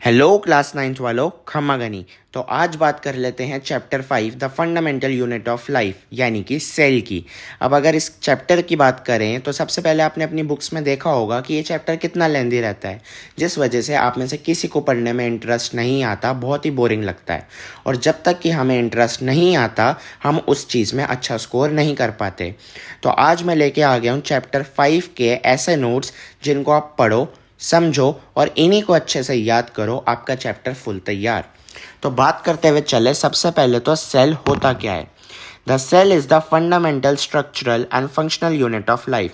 Hello class ninth वालों, खम्मा गनी। तो आज बात कर लेते हैं chapter 5 the fundamental unit of life यानी कि सेल की। अब अगर इस चैप्टर की बात करें तो सबसे पहले आपने अपनी बुक्स में देखा होगा कि ये चैप्टर कितना लेंदी रहता है, जिस वजह से आप में से किसी को पढ़ने में इंटरेस्ट नहीं आता, बहुत ही बोरिंग लगता है। और जब तक कि हमें इंटरेस्ट नहीं आता हम उस चीज़ में अच्छा स्कोर नहीं कर पाते। तो आज मैं लेके आ गया हूँ चैप्टर 5 के ऐसे नोट्स जिनको आप पढ़ो, समझो और इन्हीं को अच्छे से याद करो, आपका चैप्टर फुल तैयार। तो बात करते हुए चले, सबसे पहले तो सेल होता क्या है। The cell is the fundamental structural and functional unit of life.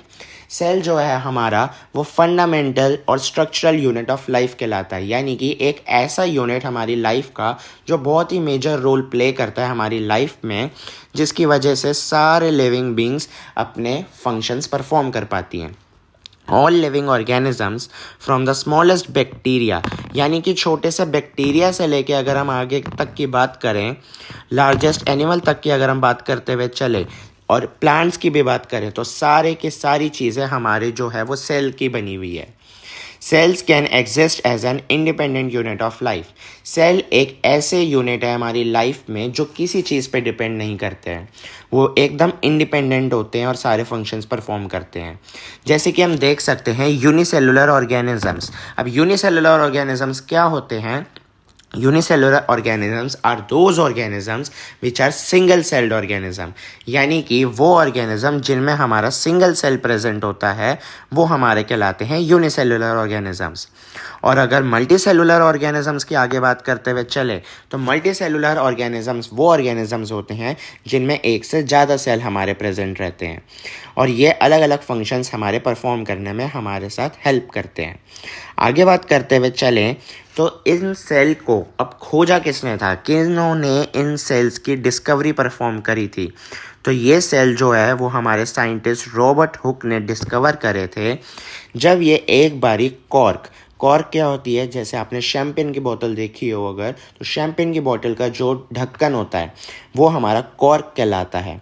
Cell जो है हमारा वो फंडामेंटल और स्ट्रक्चरल यूनिट ऑफ लाइफ कहलाता है, यानी कि एक ऐसा यूनिट हमारी लाइफ का जो बहुत ही मेजर रोल प्ले करता है हमारी लाइफ में, जिसकी वजह से सारे लिविंग बींग्स अपने फंक्शंस परफॉर्म कर पाती हैं। All living organisms from the smallest bacteria, यानी कि छोटे से बैक्टीरिया से लेके अगर हम आगे तक की बात करें, लार्जेस्ट एनिमल तक की अगर हम बात करते हुए चले और प्लांट्स की भी बात करें, तो सारे की सारी चीज़ें हमारे जो है वो सेल की बनी हुई है। Cells can exist as an independent unit of life. Cell एक ऐसे यूनिट है हमारी लाइफ में जो किसी चीज़ पे डिपेंड नहीं करते हैं, वो एकदम इंडिपेंडेंट होते हैं और सारे फंक्शंस परफॉर्म करते हैं। जैसे कि हम देख सकते हैं यूनिसेलुलर ऑर्गेनिजम्स। अब यूनिसेलुलर ऑर्गेनिजम्स क्या होते हैं? Unicellular organisms are those organisms which are single celled organism, यानी कि वो ऑर्गेनिज्म जिनमें हमारा सिंगल सेल प्रेजेंट होता है वो हमारे कहलाते हैं यूनिसेलुलर ऑर्गेनिजम्स। और अगर मल्टी सेलुलर ऑर्गेनिजम्स की आगे बात करते हुए चले तो मल्टी सेलुलर ऑर्गेनिजम्स वो ऑर्गेनिजम्स होते हैं जिनमें एक से ज़्यादा सेल हमारे प्रेजेंट रहते हैं और ये अलग अलग फंक्शंस हमारे परफॉर्म करने में हमारे साथ हेल्प करते हैं। आगे बात करते हुए चलें तो इन सेल को अब खोजा किसने था, किन्होंने इन सेल्स की डिस्कवरी परफॉर्म करी थी? तो ये सेल जो है वो हमारे साइंटिस्ट रॉबर्ट हुक ने डिस्कवर करे थे जब ये एक बारी कॉर्क क्या होती है, जैसे आपने शैम्पेन की बोतल देखी हो अगर, तो शैम्पेन की बोतल का जो ढक्कन होता है वो हमारा कॉर्क कहलाता है।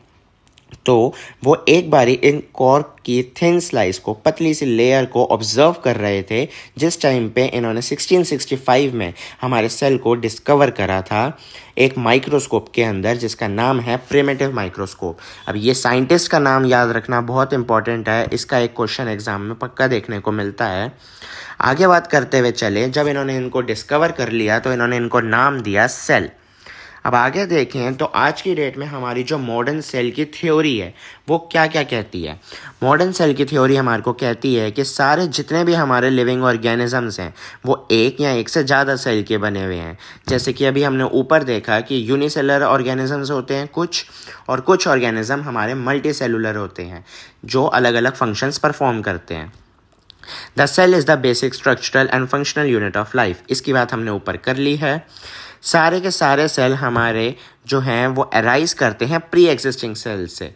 तो वो एक बारी इन कॉर्क की थिन स्लाइस को, पतली सी लेयर को ऑब्जर्व कर रहे थे जिस टाइम पे इन्होंने 1665 में हमारे सेल को डिस्कवर करा था एक माइक्रोस्कोप के अंदर जिसका नाम है प्रिमिटिव माइक्रोस्कोप। अब ये साइंटिस्ट का नाम याद रखना बहुत इंपॉर्टेंट है, इसका एक क्वेश्चन एग्जाम में पक्का देखने को मिलता है। आगे बात करते हुए चले, जब इन्होंने इनको डिस्कवर कर लिया तो इन्होंने इनको नाम दिया सेल। अब आगे देखें तो आज की डेट में हमारी जो मॉडर्न सेल की थ्योरी है वो क्या क्या कहती है। मॉडर्न सेल की थ्योरी हमारे को कहती है कि सारे जितने भी हमारे लिविंग ऑर्गेनिजम्स हैं वो एक या एक से ज़्यादा सेल के बने हुए हैं। जैसे कि अभी हमने ऊपर देखा कि यूनिसेलुलर ऑर्गेनिजम्स होते हैं कुछ, और कुछ ऑर्गेनिज्म हमारे मल्टी सेलुलर होते हैं जो अलग अलग फंक्शंस परफॉर्म करते हैं। The cell is the basic structural and functional unit of life, इसकी बात हमने ऊपर कर ली है। सारे के सारे सेल हमारे जो हैं वो अराइज करते हैं प्री एग्जिस्टिंग सेल से,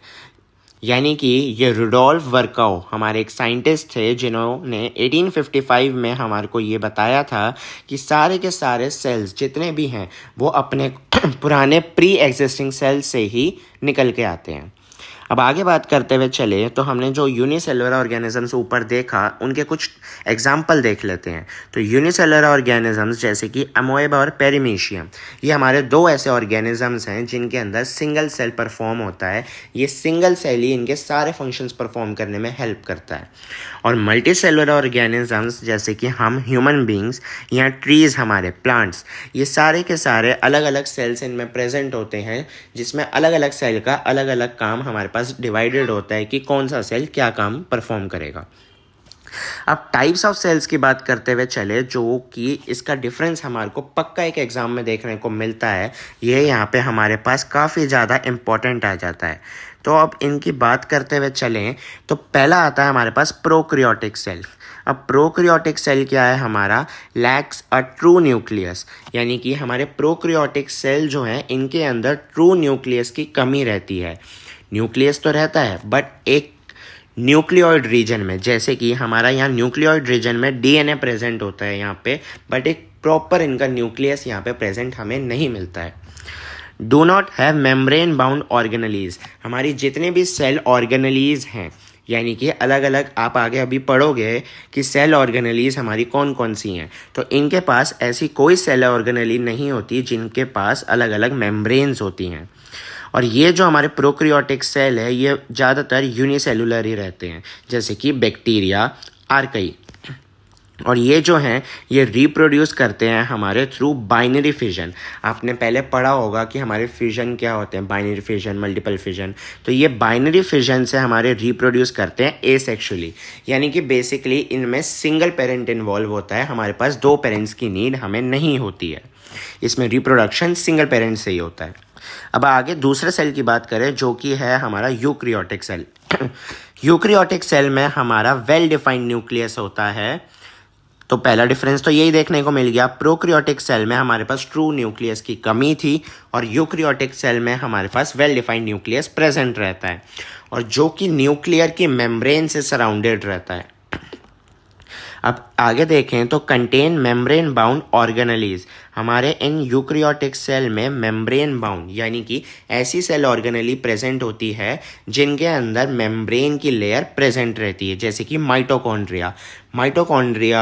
यानी कि ये रुडोल्फ वर्काउ हमारे एक साइंटिस्ट थे जिन्होंने 1855 में हमारे को ये बताया था कि सारे के सारे सेल्स जितने भी हैं वो अपने पुराने प्री एग्जिस्टिंग सेल से ही निकल के आते हैं। अब आगे बात करते हुए चले तो हमने जो यूनिसेलुलर ऑर्गेनिजम्स ऊपर देखा उनके कुछ एग्जाम्पल देख लेते हैं। तो यूनिसेलुलर ऑर्गेनिजम्स जैसे कि अमोएबा और पेरीमीशियम, ये हमारे दो ऐसे ऑर्गेनिजम्स हैं जिनके अंदर सिंगल सेल परफॉर्म होता है। ये सिंगल सेल ही इनके सारे फंक्शंस परफॉर्म करने में हेल्प करता है। और मल्टी सेलुलर ऑर्गेनिजम्स जैसे कि हम ह्यूमन बींग्स या ट्रीज़, हमारे प्लांट्स, ये सारे के सारे अलग अलग सेल्स इनमें प्रेजेंट होते हैं जिसमें अलग अलग सेल का अलग अलग काम हमारे पास डिवाइडेड होता है कि कौन सा सेल क्या काम परफॉर्म करेगा। अब टाइप्स ऑफ सेल्स की बात करते हुए चले, जो कि इसका डिफरेंस हमारे को पक्का एक एग्जाम में देखने को मिलता है, ये यहाँ पे हमारे पास काफ़ी ज़्यादा इम्पोर्टेंट आ जाता है। तो अब इनकी बात करते हुए चलें तो पहला आता है हमारे पास प्रोक्रियोटिक सेल। अब प्रोक्रियोटिक सेल क्या है हमारा? लैक्स अ ट्रू न्यूक्लियस, यानी कि हमारे प्रोक्रियोटिक सेल जो हैं इनके अंदर ट्रू न्यूक्लियस की कमी रहती है। न्यूक्लियस तो रहता है बट एक न्यूक्लियोइड रीजन में, जैसे कि हमारा यहाँ न्यूक्लियोइड रीजन में डीएनए प्रेजेंट होता है यहाँ पे, बट एक प्रॉपर इनका न्यूक्लियस यहाँ पे प्रेजेंट हमें नहीं मिलता है। Do not have membrane bound organelles, हमारी जितने भी सेल ऑर्गेनलीज हैं यानी कि अलग अलग आप आगे अभी पढ़ोगे कि सेल ऑर्गेनेलीज हमारी कौन कौन सी हैं, तो इनके पास ऐसी कोई सेल ऑर्गेनेली नहीं होती जिनके पास अलग अलग मेम्ब्रेन्स होती हैं। और ये जो हमारे प्रोक्रियोटिक सेल है ये ज़्यादातर यूनिसेलुलर ही रहते हैं, जैसे कि बैक्टीरिया, आर्की। और ये जो हैं ये रिप्रोड्यूस करते हैं हमारे थ्रू बाइनरी फिजन। आपने पहले पढ़ा होगा कि हमारे फिजन क्या होते हैं, बाइनरी फिजन, मल्टीपल फिजन। तो ये बाइनरी फिजन से हमारे रिप्रोड्यूस करते हैं एसेक्सुअली, यानी कि बेसिकली इनमें सिंगल पेरेंट इन्वॉल्व होता है, हमारे पास दो पेरेंट्स की नीड हमें नहीं होती है। इसमें रिप्रोडक्शन सिंगल पेरेंट से ही होता है। अब आगे दूसरे सेल की बात करें जो कि है हमारा यूक्रियोटिक सेल। यूक्रियोटिक सेल में हमारा वेल डिफाइंड न्यूक्लियस होता है। तो पहला डिफरेंस तो यही देखने को मिल गया, प्रोक्रियोटिक सेल में हमारे पास ट्रू न्यूक्लियस की कमी थी और यूक्रियोटिक सेल में हमारे पास वेल डिफाइंड न्यूक्लियस प्रेजेंट रहता है, और जो कि न्यूक्लियर की मेम्ब्रेन से सराउंडेड रहता है। अब आगे देखें तो कंटेन मेम्ब्रेन बाउंड ऑर्गेनेलीज। हमारे इन यूक्रियोटिक सेल में मेम्ब्रेन बाउंड यानी कि ऐसी सेल ऑर्गेनेली प्रेजेंट होती है जिनके अंदर मेम्ब्रेन की लेयर प्रेजेंट रहती है, जैसे कि माइटोकॉन्ड्रिया,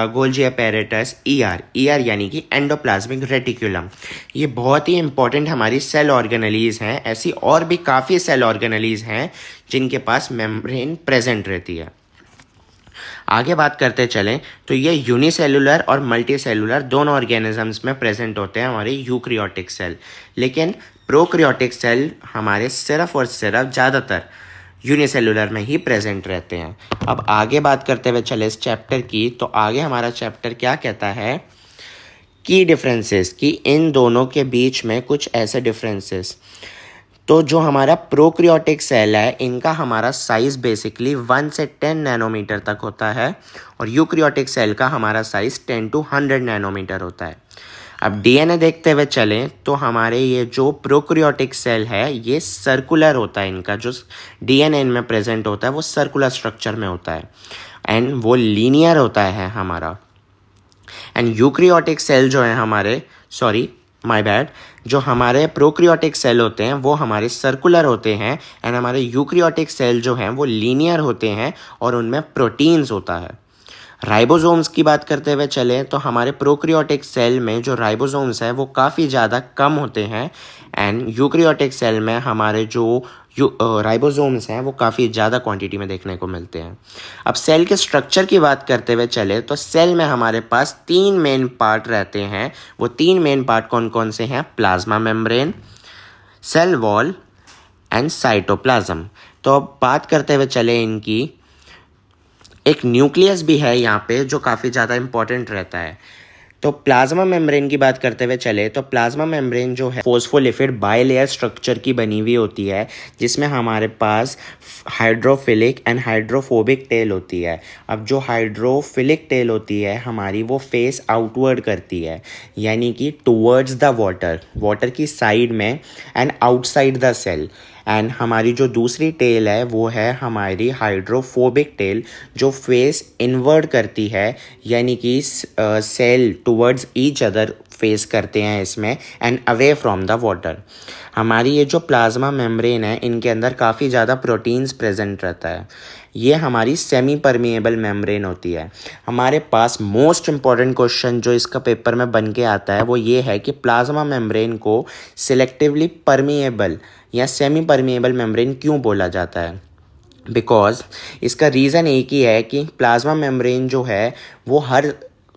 गोल्जी एपेरेटस, ईआर यानी कि एंडोप्लाज्मिक रेटिकुलम। ये बहुत ही इंपॉर्टेंट हमारी सेल ऑर्गेनेलीज हैं। ऐसी और भी काफ़ी सेल ऑर्गेनेलीज हैं जिनके पास मेम्ब्रेन प्रेजेंट रहती है। आगे बात करते चलें तो ये यूनिसेलुलर और मल्टीसेलुलर दोनों ऑर्गेनिजम्स में प्रेजेंट होते हैं हमारे यूक्रियोटिक सेल, लेकिन प्रोक्रियोटिक सेल हमारे सिर्फ और सिर्फ ज़्यादातर यूनिसेलुलर में ही प्रेजेंट रहते हैं। अब आगे बात करते हुए चले इस चैप्टर की, तो आगे हमारा चैप्टर क्या कहता है की डिफरेंसेस, कि इन दोनों के बीच में कुछ ऐसे डिफरेंसेस। तो जो हमारा प्रोक्रियोटिक सेल है इनका हमारा साइज़ बेसिकली 1 से 10 नैनोमीटर तक होता है, और यूक्रियोटिक सेल का हमारा साइज़ 10 to 100 नैनोमीटर होता है। अब डीएनए देखते हुए चलें तो हमारे ये जो प्रोक्रियोटिक सेल है ये सर्कुलर होता है, इनका जो डीएनए इनमें प्रेजेंट होता है वो सर्कुलर स्ट्रक्चर में होता है, एंड वो लीनियर होता है हमारा। एंड यूक्रियोटिक सेल जो है हमारे, जो हमारे प्रोक्रियोटिक सेल होते हैं वो हमारे सर्कुलर होते हैं, एंड हमारे यूक्रियोटिक सेल जो हैं वो लीनियर होते हैं और उनमें प्रोटीन्स होता है। राइबोसोम्स की बात करते हुए चलें तो हमारे प्रोक्रियोटिक सेल में जो राइबोसोम्स है वो काफ़ी ज़्यादा कम होते हैं, एंड यूक्रियोटिक सेल में हमारे जो राइबोसोम्स हैं वो काफ़ी ज़्यादा क्वांटिटी में देखने को मिलते हैं। अब सेल के स्ट्रक्चर की बात करते हुए चले तो सेल में हमारे पास 3 मेन पार्ट रहते हैं। वो 3 मेन पार्ट कौन कौन से हैं? Plasma membrane, cell wall and cytoplasm. तो अब बात करते हुए चले इनकी, एक न्यूक्लियस भी है यहाँ पे जो काफ़ी ज़्यादा इंपॉर्टेंट रहता है। तो प्लाज्मा मेम्ब्रेन की बात करते हुए चले तो प्लाज्मा मेम्ब्रेन जो है फोस्फोलिपिड बाइलेयर स्ट्रक्चर की बनी हुई होती है, जिसमें हमारे पास हाइड्रोफिलिक एंड हाइड्रोफोबिक टेल होती है। अब जो हाइड्रोफिलिक टेल होती है हमारी वो फेस आउटवर्ड करती है, यानी कि टुवर्ड्स द वाटर की साइड में and outside the cell. And हमारी जो दूसरी टेल है वो है हमारी हाइड्रोफोबिक टेल जो फेस इनवर्ड करती है, यानी कि cell towards each other face करते हैं इसमें and away from the water. हमारी ये जो प्लाज्मा मेम्ब्रेन है इनके अंदर काफ़ी ज़्यादा प्रोटीन्स प्रेजेंट रहता है। ये हमारी सेमी परमिएबल मेम्ब्रेन होती है। हमारे पास मोस्ट इम्पॉर्टेंट क्वेश्चन जो इसका पेपर में बन के आता है वो ये है कि प्लाज्मा मेम्ब्रेन को सिलेक्टिवली परमिएबल या सेमी परमिएबल मेम्ब्रेन क्यों बोला जाता है? बिकॉज इसका रीज़न एक ही है कि प्लाज्मा मेम्ब्रेन जो है वो हर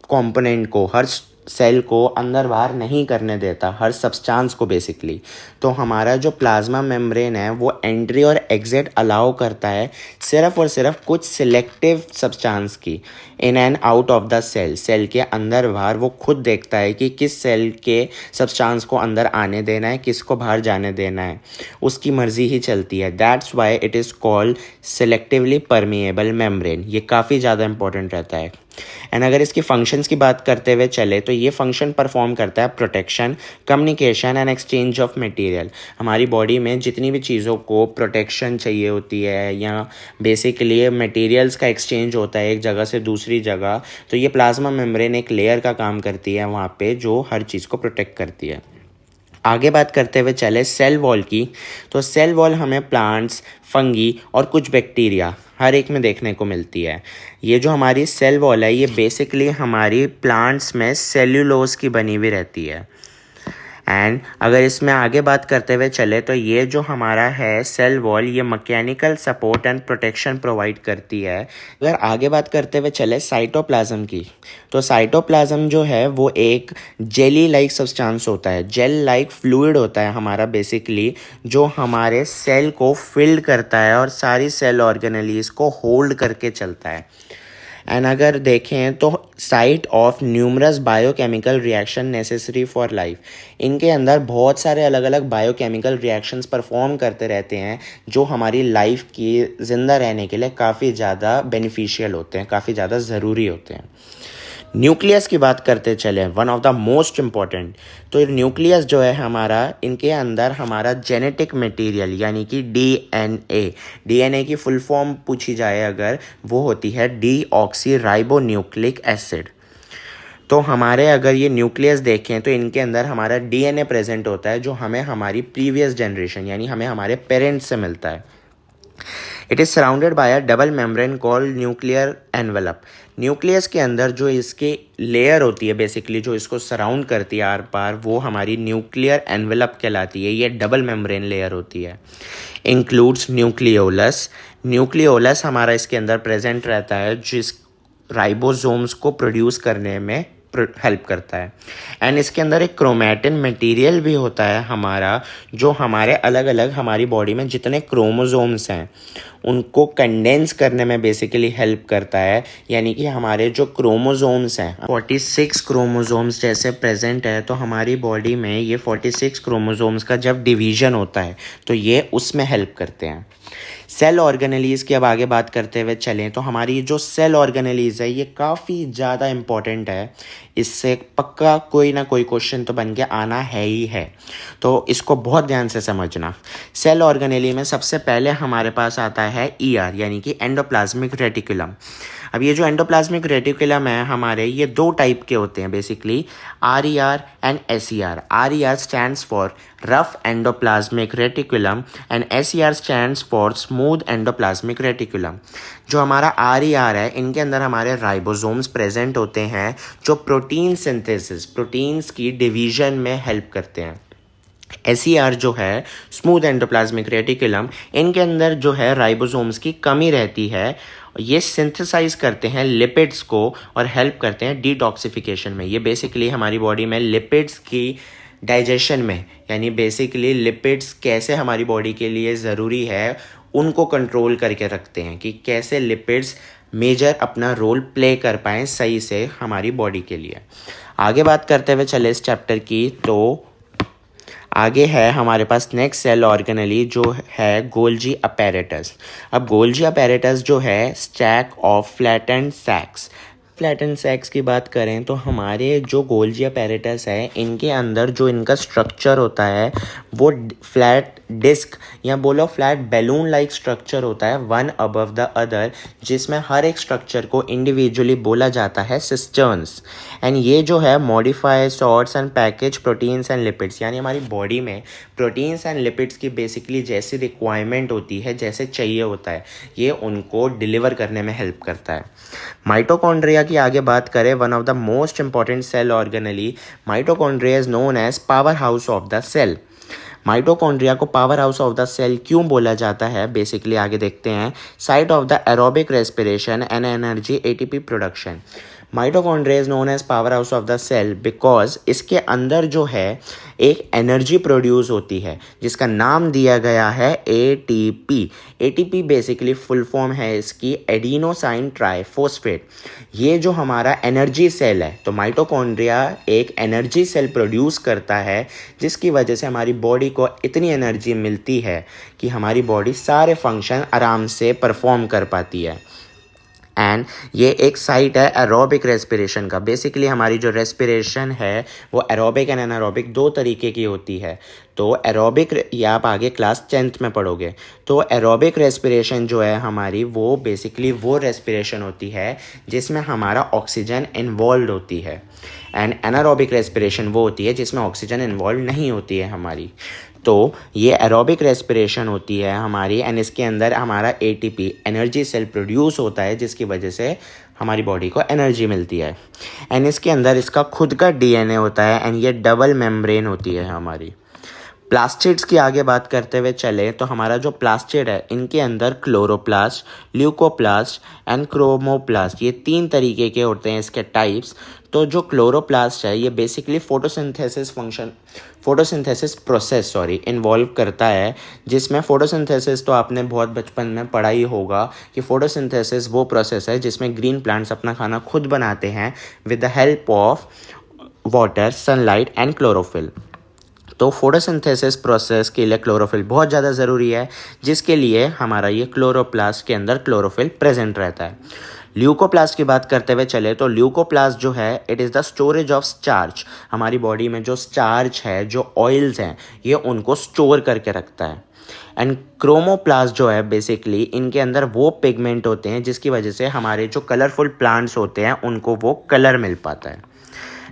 कंपोनेंट को, हर सेल को अंदर बाहर नहीं करने देता, हर सब्सटेंस को बेसिकली। तो हमारा जो प्लाज्मा मेम्ब्रेन है वो एंट्री और एग्जिट अलाउ करता है सिर्फ और सिर्फ कुछ सिलेक्टिव सब्सटेंस की in and out of the cell. Cell के अंदर बाहर वो खुद देखता है कि किस सेल के सब्सटेंस को अंदर आने देना है, किसको बाहर जाने देना है, उसकी मर्जी ही चलती है। That's why it is called selectively permeable membrane. ये काफ़ी ज़्यादा इंपॉर्टेंट रहता है। एंड अगर इसकी फंक्शंस की बात करते हुए चले तो ये फंक्शन परफॉर्म करता है protection, communication and exchange of material. हमारी बॉडी में जितनी भी चीज़ों को प्रोटेक्शन चाहिए होती है या बेसिकली मटेरियल्स का एक्सचेंज होता है एक जगह से दूसरी जगह, तो ये प्लाज्मा मेम्ब्रेन एक लेयर का काम करती है वहाँ पे जो हर चीज़ को प्रोटेक्ट करती है। आगे बात करते हुए चले सेल वॉल की, तो सेल वॉल हमें प्लांट्स, फंगी और कुछ बैक्टीरिया हर एक में देखने को मिलती है। ये जो हमारी सेल वॉल है ये बेसिकली हमारी प्लांट्स में सेल्यूलोज की बनी हुई रहती है। एंड अगर इसमें आगे बात करते हुए चले तो ये जो हमारा है सेल वॉल ये mechanical support and protection provide करती है। अगर आगे बात करते हुए चले साइटोप्लाज्म की, तो साइटोप्लाज्म जो है वो एक जेली लाइक सब्सटेंस होता है, जेल लाइक फ्लूइड होता है हमारा बेसिकली, जो हमारे सेल को फिल्ड करता है और सारी सेल ऑर्गेनेलीज को होल्ड करके चलता है। एंड अगर देखें तो site of numerous biochemical reaction necessary for life, इनके अंदर बहुत सारे अलग अलग बायोकेमिकल रिएक्शंस परफॉर्म करते रहते हैं जो हमारी लाइफ की ज़िंदा रहने के लिए काफ़ी ज़्यादा बेनिफिशियल होते हैं, काफ़ी ज़्यादा ज़रूरी होते हैं। न्यूक्लियस की बात करते चले, one of the most important. तो न्यूक्लियस जो है हमारा, इनके अंदर हमारा जेनेटिक मटेरियल यानी कि डीएनए की फुल फॉर्म पूछी जाए अगर, वो होती है डीऑक्सी राइबो न्यूक्लिक एसिड। तो हमारे अगर ये न्यूक्लियस देखें तो इनके अंदर हमारा डीएनए प्रेजेंट होता है जो हमें हमारी प्रीवियस जनरेशन यानी हमें हमारे पेरेंट्स से मिलता है। It is surrounded by a double membrane called nuclear envelope. Nucleus के अंदर जो इसकी लेयर होती है बेसिकली, जो इसको सराउंड करती है आर पार, वो हमारी न्यूक्लियर एनवेलप कहलाती है। ये डबल मेम्ब्रेन लेयर होती है। Includes nucleolus. न्यूक्लियोलस हमारा इसके अंदर प्रेजेंट रहता है जिस राइबोसोम्स को प्रोड्यूस करने में हेल्प करता है। एंड इसके अंदर एक क्रोमैटिन मटेरियल भी होता है हमारा, जो हमारे अलग अलग हमारी बॉडी में जितने क्रोमोसोम्स हैं उनको कंडेंस करने में बेसिकली हेल्प करता है। यानी कि हमारे जो क्रोमोसोम्स हैं 46 क्रोमोसोम्स जैसे प्रेजेंट है, तो हमारी बॉडी में ये 46 क्रोमोसोम्स का जब डिवीज़न होता है तो ये उसमें हेल्प करते हैं। सेल ऑर्गेनेलीज की अब आगे बात करते हुए चलें तो हमारी जो सेल ऑर्गेनेलीज है ये काफ़ी ज़्यादा इम्पॉर्टेंट है। इससे पक्का कोई ना कोई क्वेश्चन तो बन के आना है ही है, तो इसको बहुत ध्यान से समझना। सेल ऑर्गेनेली में सबसे पहले हमारे पास आता है ईआर यानी कि एंडोप्लाज्मिक रेटिकुलम। अब ये जो एंडोप्लाज्मिक रेटिकुलम है हमारे, ये दो टाइप के होते हैं basically, RER and SER। RER stands for rough endoplasmic reticulum and SER stands for smooth endoplasmic reticulum. जो हमारा RER है, इनके अंदर हमारे राइबोसोम्स प्रेजेंट होते हैं जो प्रोटीन सिंथेसिस, प्रोटीन्स की डिवीजन में हेल्प करते हैं। SER जो है स्मूथ एंडोप्लाज्मिक रेटिकुलम, इनके अंदर जो है राइबोसोम्स की कमी रहती है। ये सिंथेसाइज करते हैं लिपिड्स को और हेल्प करते हैं डिटॉक्सिफिकेशन में। ये बेसिकली हमारी बॉडी में लिपिड्स की डाइजेशन में, यानी बेसिकली लिपिड्स कैसे हमारी बॉडी के लिए ज़रूरी है उनको कंट्रोल करके रखते हैं कि कैसे लिपिड्स मेजर अपना रोल प्ले कर पाएँ सही से हमारी बॉडी के लिए। आगे बात करते हुए चले इस चैप्टर की, तो आगे है हमारे पास नेक्स्ट सेल ऑर्गेनेली जो है गोल्जी अपैरेटस। अब गोल्जी अपैरेटस जो है स्टैक ऑफ फ्लैटेंड सैक्स। फ्लैटेंड सैक्स की बात करें तो हमारे जो गोल्जी अपैरेटस है, इनके अंदर जो इनका स्ट्रक्चर होता है वो फ्लैट डिस्क या बोलो फ्लैट बैलून लाइक स्ट्रक्चर होता है, वन अबव द अदर, जिसमें हर एक स्ट्रक्चर को इंडिविजुअली बोला जाता है सिस्टर्न्स। एंड ये जो है modify sorts and package proteins and lipids, यानी हमारी बॉडी में प्रोटीन्स एंड लिपिड्स की बेसिकली जैसी रिक्वायरमेंट होती है, जैसे चाहिए होता है, ये उनको डिलीवर करने में हेल्प करता है। माइटोकॉन्ड्रिया की आगे बात करें, one of the most important cell organelle, mitochondria is known as power house of the cell. Mitochondria को power house of the cell क्यों बोला जाता है, बेसिकली आगे देखते हैं। Site of the aerobic respiration and energy ATP production. Mitochondria is known as power house of the cell because इसके अंदर जो है एक एनर्जी प्रोड्यूस होती है जिसका नाम दिया गया है ATP। ATP basically full form है इसकी एडिनोसाइन ट्राइफॉस्फेट। ये जो हमारा एनर्जी सेल है, तो माइटोकॉन्ड्रिया एक एनर्जी सेल प्रोड्यूस करता है जिसकी वजह से हमारी बॉडी को इतनी एनर्जी मिलती है कि हमारी बॉडी सारे फंक्शन आराम से परफॉर्म कर पाती है। एंड ये एक साइट है एरोबिक रेस्पिरेशन का। बेसिकली हमारी जो रेस्पिरेशन है वो एरोबिक एंड एनारोबिक दो तरीके की होती है। तो एरोबिक, ये आप आगे क्लास 10th में पढ़ोगे, तो एरोबिक रेस्पिरेशन जो है हमारी, वो बेसिकली वो रेस्पिरेशन होती है जिसमें हमारा ऑक्सीजन इन्वॉल्व होती है। एंड एनारोबिक रेस्पिरेशन वो होती है जिसमें ऑक्सीजन इन्वॉल्व नहीं होती है हमारी। तो ये एरोबिक रेस्पिरेशन होती है हमारी, एंड इसके अंदर हमारा एटीपी एनर्जी सेल प्रोड्यूस होता है जिसकी वजह से हमारी बॉडी को एनर्जी मिलती है। एंड इसके अंदर इसका खुद का डीएनए होता है एंड ये डबल मेम्ब्रेन होती है हमारी। प्लास्टिड्स की आगे बात करते हुए चले तो हमारा जो प्लास्टिड है इनके अंदर क्लोरोप्लास्ट, ल्यूकोप्लास्ट एंड क्रोमोप्लास्ट, ये 3 तरीके के होते हैं इसके टाइप्स। तो जो क्लोरोप्लास्ट है ये बेसिकली फोटोसिंथेसिस प्रोसेस इन्वॉल्व करता है, जिसमें फोटोसिंथेसिस तो आपने बहुत बचपन में पढ़ा ही होगा कि फोटोसिंथेसिस वो प्रोसेस है जिसमें ग्रीन प्लांट्स अपना खाना खुद बनाते हैं with the help of water, sunlight and chlorophyll. तो फोटोसिंथेसिस प्रोसेस के लिए क्लोरोफिल बहुत ज़्यादा ज़रूरी है, जिसके लिए हमारा ये क्लोरोप्लास्ट के अंदर क्लोरोफिल प्रेजेंट रहता है। ल्यूकोप्लास्ट की बात करते हुए चले तो ल्यूकोप्लास्ट जो है it is the storage of starch. हमारी बॉडी में जो स्टार्च है, जो ऑयल्स हैं, ये उनको स्टोर करके रखता है। एंड क्रोमोप्लास्ट जो है बेसिकली इनके अंदर वो पिगमेंट होते हैं जिसकी वजह से हमारे जो कलरफुल प्लांट्स होते हैं उनको वो कलर मिल पाता है।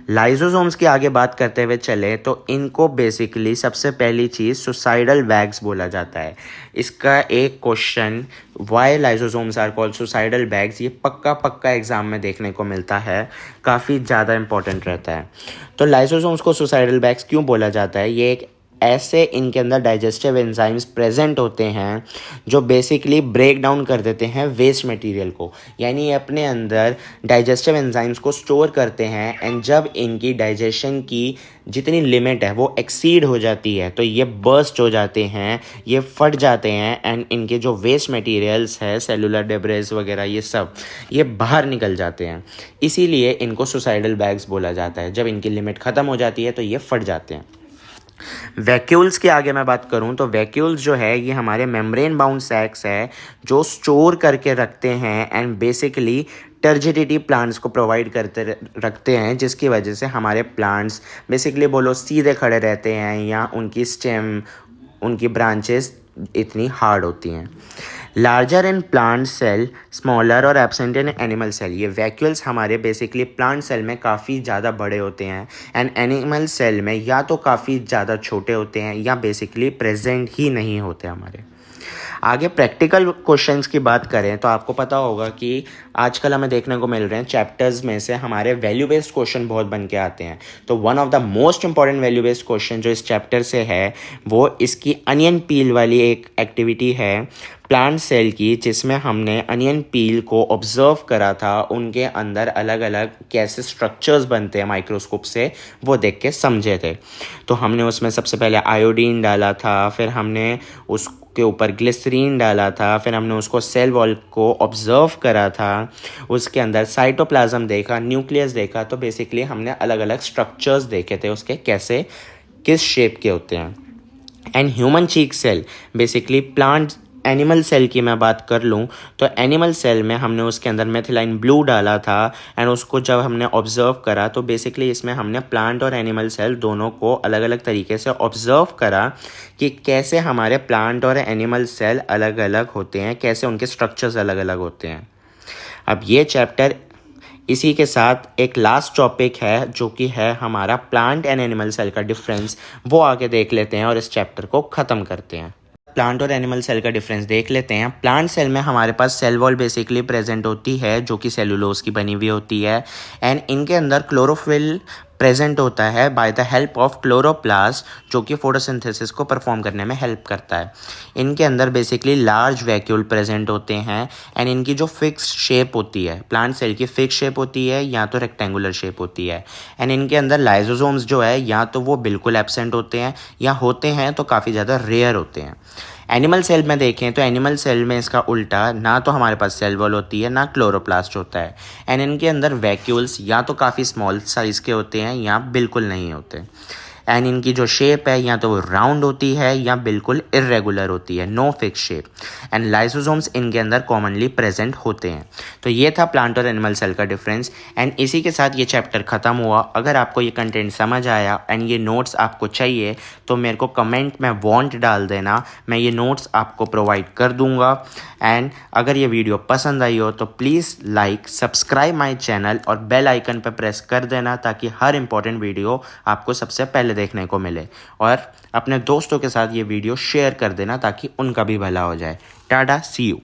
लाइसोसोम्स की आगे बात करते हुए चले तो इनको बेसिकली सबसे पहली चीज़ सुसाइडल बैग्स बोला जाता है। इसका एक question why lysosomes are called suicidal bags, ये पक्का एग्जाम में देखने को मिलता है, काफ़ी ज़्यादा इंपॉर्टेंट रहता है। तो लाइसोसोम्स को सुसाइडल बैग्स क्यों बोला जाता है? ये एक ऐसे इनके अंदर डाइजेस्टिव एंजाइम्स प्रेजेंट होते हैं जो बेसिकली ब्रेक डाउन कर देते हैं वेस्ट मटेरियल को, यानी अपने अंदर डाइजेस्टिव एंजाइम्स को स्टोर करते हैं। एंड जब इनकी डाइजेशन की जितनी लिमिट है वो एक्सीड हो जाती है तो ये बर्स्ट हो जाते हैं, ये फट जाते हैं एंड इनके जो वेस्ट मटेरियल्स है, सेलुलर डेब्रिस वगैरह, ये सब ये बाहर निकल जाते हैं। इसीलिए इनको सुसाइडल बैग्स बोला जाता है। जब इनकी लिमिट ख़त्म हो जाती है तो ये फट जाते हैं। वैक्यूल्स के आगे मैं बात करूं तो वैक्यूल्स जो है ये हमारे मेम्ब्रेन बाउंड सैक्स है जो स्टोर करके रखते हैं एंड बेसिकली टर्जिडिटी प्लांट्स को प्रोवाइड करते रखते हैं, जिसकी वजह से हमारे प्लांट्स बेसिकली बोलो सीधे खड़े रहते हैं या उनकी स्टेम, उनकी ब्रांचेस इतनी हार्ड होती हैं। Larger in plant cell, smaller or absent in animal cell, ये वैक्यूल्स हमारे बेसिकली प्लांट सेल में काफ़ी ज़्यादा बड़े होते हैं एंड एनिमल सेल में या तो काफ़ी ज़्यादा छोटे होते हैं या बेसिकली प्रेजेंट ही नहीं होते हमारे। आगे प्रैक्टिकल क्वेश्चंस की बात करें तो आपको पता होगा कि आजकल हमें देखने को मिल रहे हैं चैप्टर्स में से हमारे वैल्यू बेस्ड क्वेश्चन बहुत बन के आते हैं। तो one of the most important value based question जो इस चैप्टर से है वो इसकी अनियन पील वाली एक एक्टिविटी है प्लांट सेल की, जिसमें हमने अनियन पील को ऑब्जर्व करा था, उनके अंदर अलग अलग कैसे स्ट्रक्चर्स बनते हैं माइक्रोस्कोप से वो देख के समझे थे। तो हमने उसमें सबसे पहले आयोडीन डाला था, फिर हमने उसके ऊपर ग्लिसरीन डाला था, फिर हमने उसको सेल वॉल को ऑब्जर्व करा था, उसके अंदर साइटोप्लाज्म देखा, न्यूक्लियस देखा। तो बेसिकली हमने अलग अलग स्ट्रक्चर्स देखे थे उसके कैसे किस शेप के होते हैं। And human cheek cell basically plant animal cell की मैं बात कर लूँ तो एनिमल सेल में हमने उसके अंदर मेथिलाइन ब्लू डाला था एंड उसको जब हमने ऑब्जर्व करा तो बेसिकली इसमें हमने प्लांट और एनिमल सेल दोनों को अलग अलग तरीके से ऑब्जर्व करा कि कैसे हमारे प्लांट और एनिमल सेल अलग अलग होते हैं, कैसे उनके स्ट्रक्चर्स अलग अलग होते हैं। अब ये चैप्टर इसी के साथ एक लास्ट टॉपिक है जो कि है हमारा प्लांट एंड एनिमल सेल का डिफरेंस, वो आगे देख लेते हैं और इस चैप्टर को ख़त्म करते हैं। प्लांट और एनिमल सेल का डिफरेंस देख लेते हैं। प्लांट सेल में हमारे पास सेल वॉल बेसिकली प्रेजेंट होती है जो कि सेलुलोज की बनी हुई होती है एंड इनके अंदर क्लोरोफिल प्रेजेंट होता है by the help of chloroplast जो कि फोटोसिंथेसिस को परफॉर्म करने में हेल्प करता है। इनके अंदर बेसिकली लार्ज वैक्यूल प्रेजेंट होते हैं एंड इनकी जो फिक्स शेप होती है, प्लांट सेल की फिक्स शेप होती है या तो रेक्टेंगुलर शेप होती है। एंड इनके अंदर लाइसोसोम्स जो है या तो वो बिल्कुल एब्सेंट होते हैं या होते हैं तो काफ़ी ज़्यादा रेयर होते हैं। एनिमल सेल में देखें तो एनिमल सेल में इसका उल्टा, ना तो हमारे पास सेल वॉल होती है ना क्लोरोप्लास्ट होता है एंड इनके अंदर वैक्यूल्स या तो काफ़ी स्मॉल साइज़ के होते हैं या बिल्कुल नहीं होते। एंड इनकी जो शेप है या तो वो राउंड होती है या बिल्कुल इरेगुलर होती है, no fix shape. And lysosomes इनके अंदर कॉमनली प्रेजेंट होते हैं। तो ये था प्लांट और एनिमल सेल का डिफरेंस। एंड इसी के साथ ये चैप्टर ख़त्म हुआ। अगर आपको ये कंटेंट समझ आया एंड ये नोट्स आपको चाहिए तो मेरे को कमेंट में वांट डाल देना, मैं ये नोट्स आपको प्रोवाइड कर दूंगा। एंड अगर ये वीडियो पसंद आई हो तो please like, subscribe my channel और बेल आइकन पर प्रेस कर देना ताकि हर इंपॉर्टेंट वीडियो आपको सबसे पहले देखने को मिले। और अपने दोस्तों के साथ ये वीडियो शेयर कर देना ताकि उनका भी भला हो जाए। टाटा, सी यू।